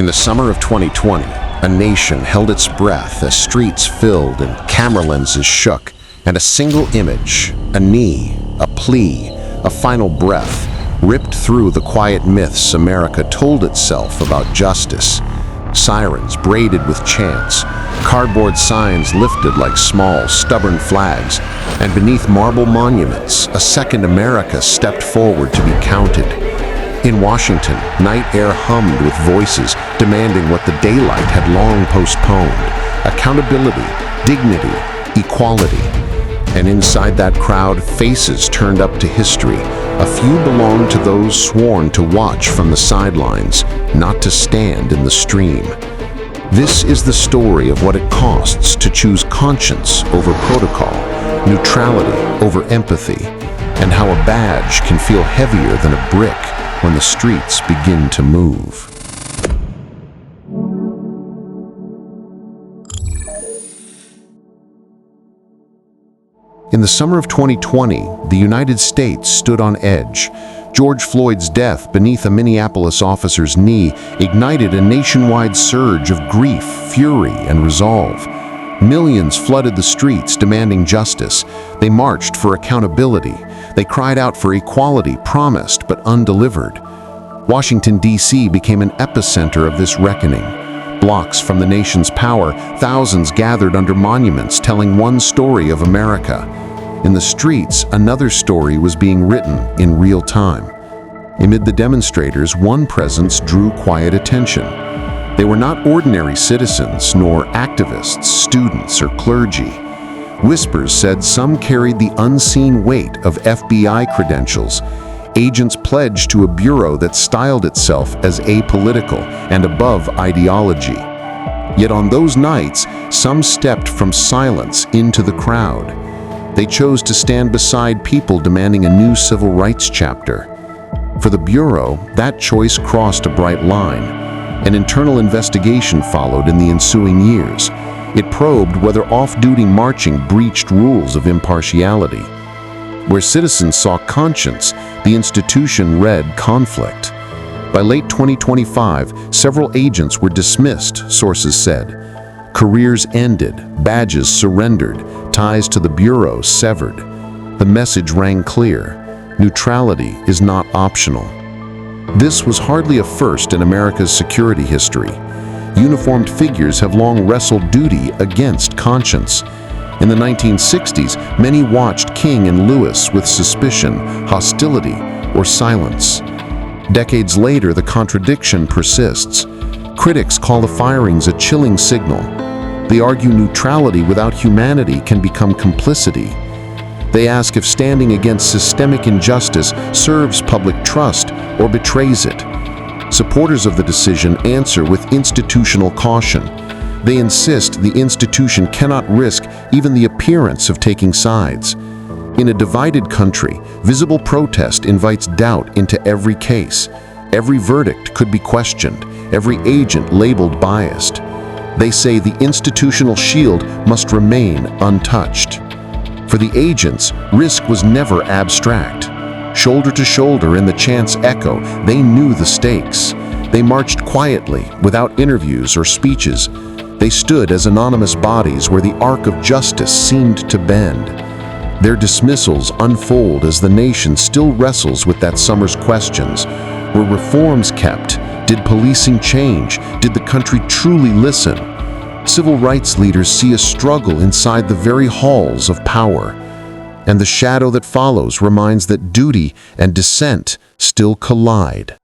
In the summer of 2020, a nation held its breath as streets filled and camera lenses shook, and a single image, a knee, a plea, a final breath, ripped through the quiet myths America told itself about justice. Sirens braided with chants, cardboard signs lifted like small, stubborn flags, and beneath marble monuments, a second America stepped forward to be counted. In Washington, night air hummed with voices demanding what the daylight had long postponed: accountability, dignity, equality. And inside that crowd, faces turned up to history. A few belonged to those sworn to watch from the sidelines, not to stand in the stream. This is the story of what it costs to choose conscience over protocol, neutrality over empathy, and how a badge can feel heavier than a brick when the streets begin to move. In the summer of 2020, the United States stood on edge. George Floyd's death beneath a Minneapolis officer's knee ignited a nationwide surge of grief, fury, and resolve. Millions flooded the streets demanding justice. They marched for accountability. They cried out for equality promised but undelivered. Washington, D.C. became an epicenter of this reckoning. Blocks from the nation's power, thousands gathered under monuments telling one story of America. In the streets, another story was being written in real time. Amid the demonstrators, one presence drew quiet attention. They were not ordinary citizens, nor activists, students, or clergy. Whispers said some carried the unseen weight of FBI credentials, agents pledged to a bureau that styled itself as apolitical and above ideology. Yet on those nights, some stepped from silence into the crowd. They chose to stand beside people demanding a new civil rights chapter. For the bureau, that choice crossed a bright line. An internal investigation followed in the ensuing years. It probed whether off-duty marching breached rules of impartiality. Where citizens saw conscience, the institution read conflict. By late 2025, several agents were dismissed, sources said. Careers ended, badges surrendered, ties to the bureau severed. The message rang clear: neutrality is not optional. This was hardly a first in America's security history. Uniformed figures have long wrestled duty against conscience. In the 1960s, many watched King and Lewis with suspicion, hostility, or silence. Decades later, the contradiction persists. Critics call the firings a chilling signal. They argue neutrality without humanity can become complicity. They ask if standing against systemic injustice serves public trust or betrays it. Supporters of the decision answer with institutional caution. They insist the institution cannot risk even the appearance of taking sides. In a divided country, visible protest invites doubt into every case. Every verdict could be questioned, every agent labeled biased. They say the institutional shield must remain untouched. For the agents, risk was never abstract. Shoulder to shoulder in the chant's echo, they knew the stakes. They marched quietly, without interviews or speeches. They stood as anonymous bodies where the arc of justice seemed to bend. Their dismissals unfold as the nation still wrestles with that summer's questions. Were reforms kept? Did policing change? Did the country truly listen? Civil rights leaders see a struggle inside the very halls of power. And the shadow that follows reminds that duty and dissent still collide.